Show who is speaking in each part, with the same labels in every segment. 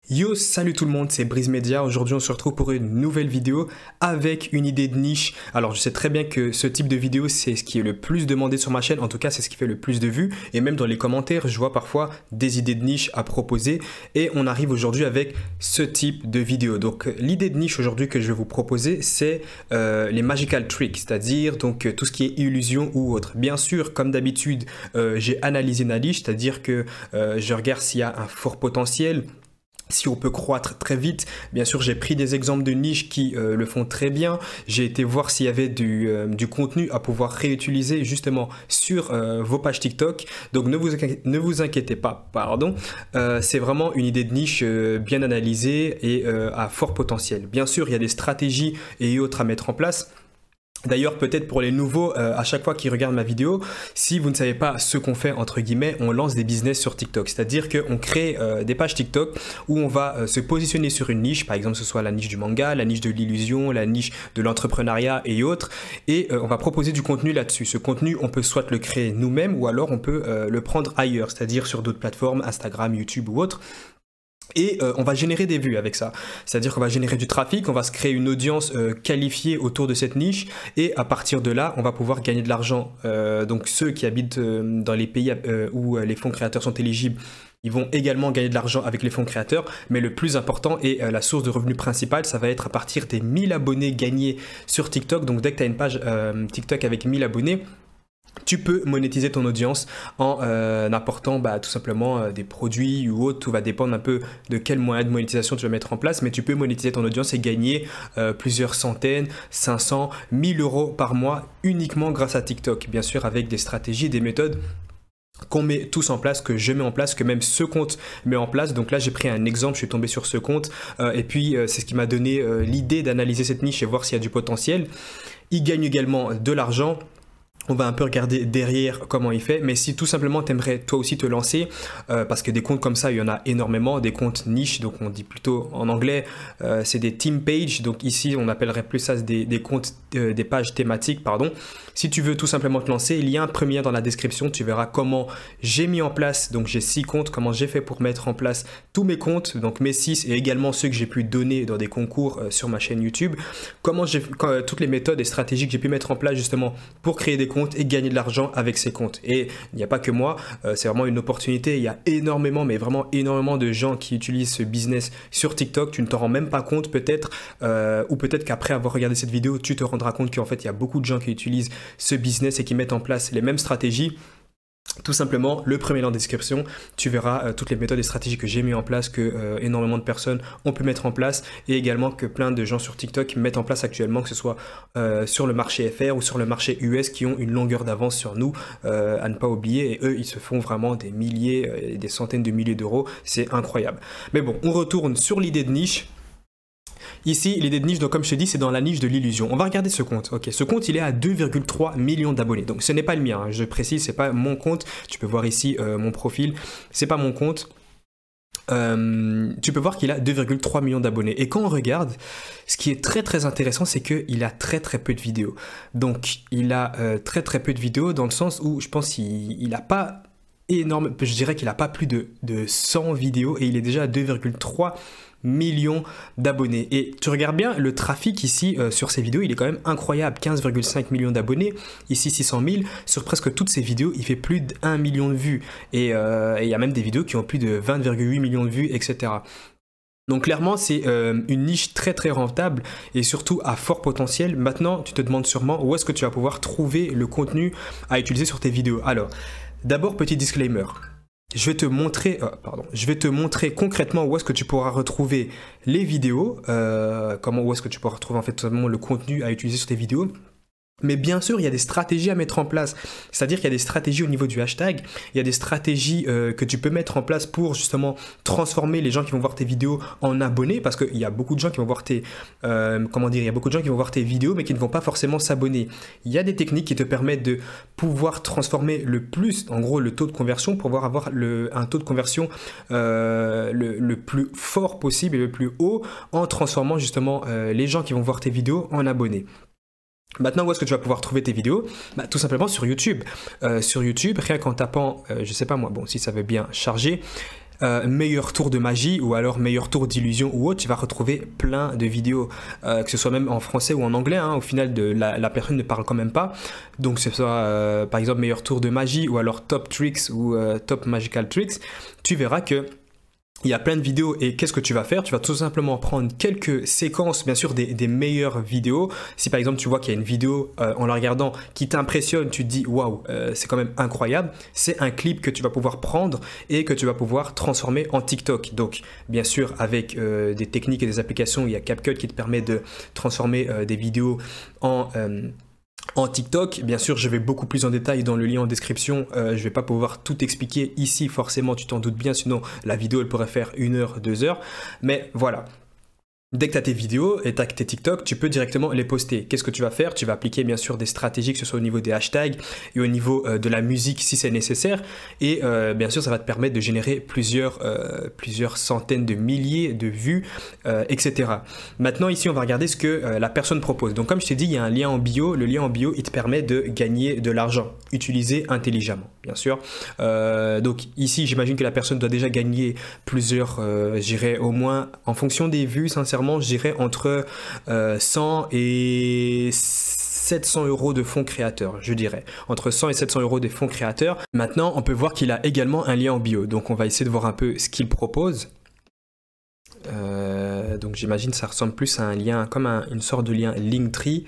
Speaker 1: Yo, salut tout le monde, c'est Briz Media. Aujourd'hui, on se retrouve pour une nouvelle vidéo avec une idée de niche. Alors, je sais très bien que ce type de vidéo, c'est ce qui est le plus demandé sur ma chaîne. En tout cas, c'est ce qui fait le plus de vues. Et même dans les commentaires, je vois parfois des idées de niche à proposer. Et on arrive aujourd'hui avec ce type de vidéo. Donc, l'idée de niche aujourd'hui que je vais vous proposer, c'est les magical tricks, c'est-à-dire donc tout ce qui est illusion ou autre. Bien sûr, comme d'habitude, j'ai analysé ma niche, c'est-à-dire que je regarde s'il y a un fort potentiel, si on peut croître très vite. Bien sûr, j'ai pris des exemples de niches qui le font très bien. J'ai été voir s'il y avait du contenu à pouvoir réutiliser justement sur vos pages TikTok. Donc ne vous inquiétez pas, pardon. C'est vraiment une idée de niche bien analysée et à fort potentiel. Bien sûr, il y a des stratégies et autres à mettre en place. D'ailleurs, peut-être pour les nouveaux, à chaque fois qu'ils regardent ma vidéo, si vous ne savez pas ce qu'on fait, entre guillemets, on lance des business sur TikTok. C'est-à-dire qu'on crée des pages TikTok où on va se positionner sur une niche, par exemple, que ce soit la niche du manga, la niche de l'illusion, la niche de l'entrepreneuriat et autres. Et on va proposer du contenu là-dessus. Ce contenu, on peut soit le créer nous-mêmes ou alors on peut le prendre ailleurs, c'est-à-dire sur d'autres plateformes, Instagram, YouTube ou autres. Et on va générer des vues avec ça, c'est-à-dire qu'on va générer du trafic, on va se créer une audience qualifiée autour de cette niche et à partir de là, on va pouvoir gagner de l'argent. Donc ceux qui habitent dans les pays où les fonds créateurs sont éligibles, ils vont également gagner de l'argent avec les fonds créateurs, mais le plus important et la source de revenus principale, ça va être à partir des 1000 abonnés gagnés sur TikTok. Donc dès que tu as une page TikTok avec 1000 abonnés, tu peux monétiser ton audience en apportant tout simplement des produits ou autre. Tout va dépendre un peu de quel moyen de monétisation tu vas mettre en place, mais tu peux monétiser ton audience et gagner plusieurs centaines, 500, 1000 euros par mois uniquement grâce à TikTok. Bien sûr avec des stratégies, des méthodes qu'on met tous en place, que je mets en place, que même ce compte met en place. Donc là j'ai pris un exemple, je suis tombé sur ce compte et puis c'est ce qui m'a donné l'idée d'analyser cette niche et voir s'il y a du potentiel. Il gagne également de l'argent. On va un peu regarder derrière comment il fait, mais si tout simplement tu aimerais toi aussi te lancer, parce que des comptes comme ça, il y en a énormément, des comptes niches, donc on dit plutôt en anglais, c'est des team pages, donc ici on appellerait plus ça des comptes, des pages thématiques, pardon. Si tu veux tout simplement te lancer, il y a un premier lien dans la description, tu verras comment j'ai mis en place, donc j'ai 6 comptes, comment j'ai fait pour mettre en place tous mes comptes, donc mes 6 et également ceux que j'ai pu donner dans des concours sur ma chaîne YouTube, toutes les méthodes et stratégies que j'ai pu mettre en place justement pour créer des comptes et gagner de l'argent avec ces comptes. Et il n'y a pas que moi, c'est vraiment une opportunité. Il y a énormément, mais vraiment énormément de gens qui utilisent ce business sur TikTok. Tu ne t'en rends même pas compte peut-être, ou peut-être qu'après avoir regardé cette vidéo, tu te rendras compte qu'en fait, il y a beaucoup de gens qui utilisent ce business et qui mettent en place les mêmes stratégies. Tout simplement, le premier lien en description, tu verras toutes les méthodes et stratégies que j'ai mis en place, que énormément de personnes ont pu mettre en place et également que plein de gens sur TikTok mettent en place actuellement, que ce soit sur le marché FR ou sur le marché US qui ont une longueur d'avance sur nous à ne pas oublier, et eux ils se font vraiment des milliers et des centaines de milliers d'euros, c'est incroyable. Mais bon, on retourne sur l'idée de niche. Ici, l'idée de niche, donc comme je te dis, c'est dans la niche de l'illusion. On va regarder ce compte. Ok, ce compte, il est à 2,3 millions d'abonnés. Donc, ce n'est pas le mien. Hein. Je précise, c'est pas mon compte. Tu peux voir ici mon profil. C'est pas mon compte. Tu peux voir qu'il a 2,3 millions d'abonnés. Et quand on regarde, ce qui est très très intéressant, c'est qu'il a très très peu de vidéos. Donc, il a très très peu de vidéos dans le sens où je pense qu'il n'a pas énorme. Je dirais qu'il n'a pas plus de 100 vidéos et il est déjà à 2,3 millions d'abonnés. Et tu regardes bien le trafic ici sur ces vidéos, il est quand même incroyable. 15,5 millions d'abonnés, ici 600 000. Sur presque toutes ces vidéos, il fait plus d'1 million de vues. Et il y a même des vidéos qui ont plus de 20,8 millions de vues, etc. Donc clairement, c'est une niche très très rentable et surtout à fort potentiel. Maintenant, tu te demandes sûrement où est-ce que tu vas pouvoir trouver le contenu à utiliser sur tes vidéos. Alors, d'abord, petit disclaimer. Je vais te montrer concrètement où est-ce que tu pourras retrouver les vidéos, où est-ce que tu pourras retrouver en fait tout simplement le contenu à utiliser sur tes vidéos. Mais bien sûr, il y a des stratégies à mettre en place. C'est-à-dire qu'il y a des stratégies au niveau du hashtag, il y a des stratégies que tu peux mettre en place pour justement transformer les gens qui vont voir tes vidéos en abonnés, parce qu'il y a beaucoup de gens qui vont voir tes, il y a beaucoup de gens qui vont voir tes vidéos, mais qui ne vont pas forcément s'abonner. Il y a des techniques qui te permettent de pouvoir transformer le plus, en gros, le taux de conversion, pour pouvoir avoir un taux de conversion le plus fort possible et le plus haut, en transformant justement les gens qui vont voir tes vidéos en abonnés. Maintenant, où est-ce que tu vas pouvoir trouver tes vidéos? Tout simplement sur YouTube. Sur YouTube, rien qu'en tapant, je sais pas moi, bon, si ça veut bien charger, meilleur tour de magie ou alors meilleur tour d'illusion ou autre, tu vas retrouver plein de vidéos, que ce soit même en français ou en anglais, hein, au final la personne ne parle quand même pas, donc ce soit par exemple meilleur tour de magie ou alors top tricks ou top magical tricks, tu verras que il y a plein de vidéos et qu'est-ce que tu vas faire? Tu vas tout simplement prendre quelques séquences, bien sûr des meilleures vidéos. Si par exemple tu vois qu'il y a une vidéo en la regardant qui t'impressionne, tu te dis waouh, c'est quand même incroyable, c'est un clip que tu vas pouvoir prendre et que tu vas pouvoir transformer en TikTok. Donc bien sûr avec des techniques et des applications, il y a CapCut qui te permet de transformer des vidéos en TikTok. Bien sûr, je vais beaucoup plus en détail dans le lien en description. Je ne vais pas pouvoir tout expliquer ici, forcément, tu t'en doutes bien, sinon la vidéo, elle pourrait faire 1 heure, 2 heures. Mais voilà. Dès que tu as tes vidéos et tu as tes TikTok, tu peux directement les poster. Qu'est-ce que tu vas faire? Tu vas appliquer bien sûr des stratégies, que ce soit au niveau des hashtags et au niveau de la musique si c'est nécessaire. Et bien sûr, ça va te permettre de générer plusieurs centaines de milliers de vues, etc. Maintenant, ici, on va regarder ce que la personne propose. Donc, comme je t'ai dit, il y a un lien en bio. Le lien en bio, il te permet de gagner de l'argent, utilisé intelligemment, bien sûr. Donc, ici, j'imagine que la personne doit déjà gagner plusieurs, j'irais au moins, en fonction des vues, sincèrement, je dirais entre 100 et 700 euros de fonds créateurs, je dirais. Entre 100 et 700 euros des fonds créateurs. Maintenant, on peut voir qu'il a également un lien en bio. Donc, on va essayer de voir un peu ce qu'il propose. Donc, j'imagine que ça ressemble plus à un lien, comme une sorte de lien Linktree.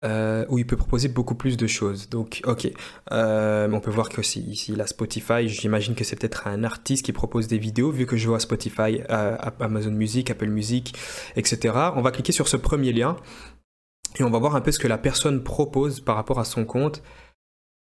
Speaker 1: Où il peut proposer beaucoup plus de choses. Donc, ok. On peut voir que ici, il a Spotify. J'imagine que c'est peut-être un artiste qui propose des vidéos, vu que je vois Spotify, Amazon Music, Apple Music, etc. On va cliquer sur ce premier lien et on va voir un peu ce que la personne propose par rapport à son compte.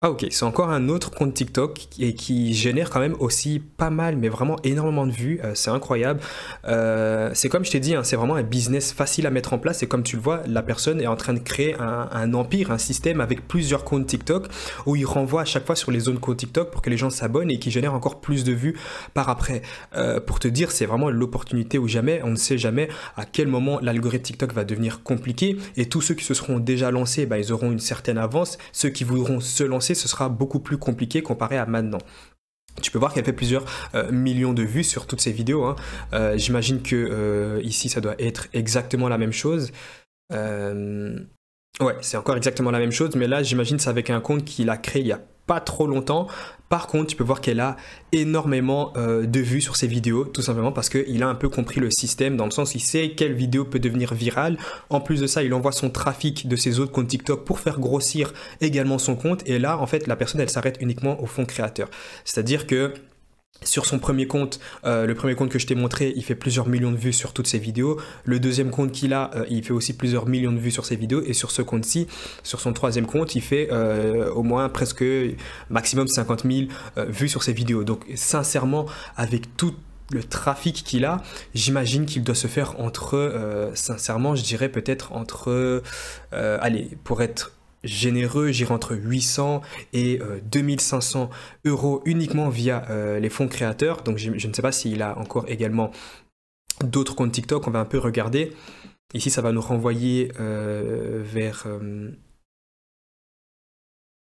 Speaker 1: Ah ok, c'est encore un autre compte TikTok et qui génère quand même aussi pas mal, mais vraiment énormément de vues, c'est incroyable. C'est comme je t'ai dit, hein, c'est vraiment un business facile à mettre en place et comme tu le vois, la personne est en train de créer un empire, un système avec plusieurs comptes TikTok où il renvoie à chaque fois sur les zones comptes TikTok pour que les gens s'abonnent et qui génèrent encore plus de vues par après. Pour te dire, c'est vraiment l'opportunité ou jamais, on ne sait jamais à quel moment l'algorithme TikTok va devenir compliqué et tous ceux qui se seront déjà lancés, bah, ils auront une certaine avance. Ceux qui voudront se lancer, ce sera beaucoup plus compliqué comparé à maintenant. Tu peux voir qu'elle fait plusieurs millions de vues sur toutes ces vidéos, hein. J'imagine que ici, ça doit être exactement la même chose. Ouais, c'est encore exactement la même chose, mais là, j'imagine que c'est avec un compte qu'il a créé il y a pas trop longtemps. Par contre, tu peux voir qu'elle a énormément de vues sur ses vidéos, tout simplement parce qu'il a un peu compris le système, dans le sens où il sait quelle vidéo peut devenir virale. En plus de ça, il envoie son trafic de ses autres comptes TikTok pour faire grossir également son compte. Et là, en fait, la personne, elle s'arrête uniquement au fonds créateur. C'est-à-dire que sur son premier compte, le premier compte que je t'ai montré, il fait plusieurs millions de vues sur toutes ses vidéos. Le deuxième compte qu'il a, il fait aussi plusieurs millions de vues sur ses vidéos. Et sur ce compte-ci, sur son troisième compte, il fait au moins presque maximum 50 000 vues sur ses vidéos. Donc sincèrement, avec tout le trafic qu'il a, j'imagine qu'il doit se faire entre, sincèrement, je dirais peut-être entre, allez, pour être généreux, j'irai entre 800 et 2500 euros uniquement via les fonds créateurs. Donc je ne sais pas s'il a encore également d'autres comptes TikTok, on va un peu regarder. Ici, ça va nous renvoyer vers...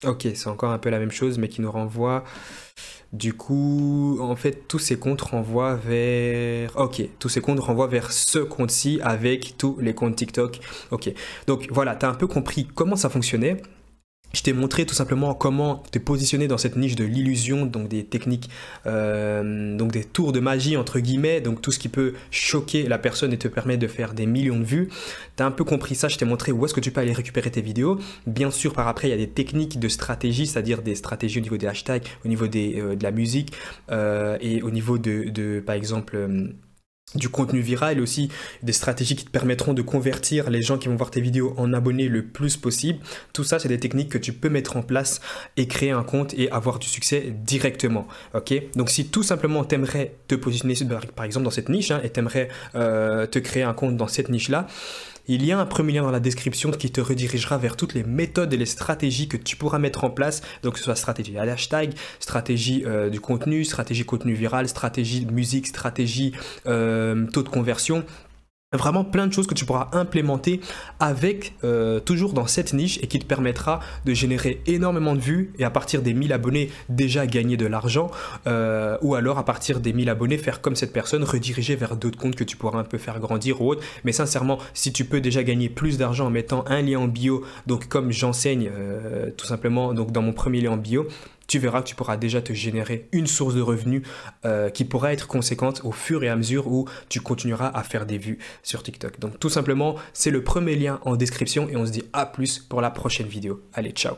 Speaker 1: Ok, c'est encore un peu la même chose, mais qui nous renvoie... Du coup, en fait, tous ces comptes renvoient vers... Ok, tous ces comptes renvoient vers ce compte-ci avec tous les comptes TikTok. Ok, donc voilà, tu as un peu compris comment ça fonctionnait. Je t'ai montré tout simplement comment te positionner dans cette niche de l'illusion, donc des techniques, donc des tours de magie entre guillemets, donc tout ce qui peut choquer la personne et te permettre de faire des millions de vues. Tu as un peu compris ça, je t'ai montré où est-ce que tu peux aller récupérer tes vidéos. Bien sûr, par après, il y a des techniques de stratégie, c'est-à-dire des stratégies au niveau des hashtags, au niveau de la musique et au niveau par exemple... du contenu viral et aussi des stratégies qui te permettront de convertir les gens qui vont voir tes vidéos en abonnés le plus possible. Tout ça, c'est des techniques que tu peux mettre en place et créer un compte et avoir du succès directement. Ok, donc si tout simplement tu aimerais te positionner par exemple dans cette niche et tu aimerais te créer un compte dans cette niche-là, il y a un premier lien dans la description qui te redirigera vers toutes les méthodes et les stratégies que tu pourras mettre en place. Donc, que ce soit stratégie à l'hashtag, stratégie du contenu, stratégie contenu viral, stratégie de musique, stratégie taux de conversion. Vraiment plein de choses que tu pourras implémenter avec toujours dans cette niche et qui te permettra de générer énormément de vues et à partir des 1000 abonnés déjà gagner de l'argent ou alors à partir des 1000 abonnés faire comme cette personne, rediriger vers d'autres comptes que tu pourras un peu faire grandir ou autre. Mais sincèrement, si tu peux déjà gagner plus d'argent en mettant un lien en bio, donc comme j'enseigne tout simplement donc dans mon premier lien en bio, tu verras que tu pourras déjà te générer une source de revenus qui pourra être conséquente au fur et à mesure où tu continueras à faire des vues sur TikTok. Donc tout simplement, c'est le premier lien en description et on se dit à plus pour la prochaine vidéo. Allez, ciao!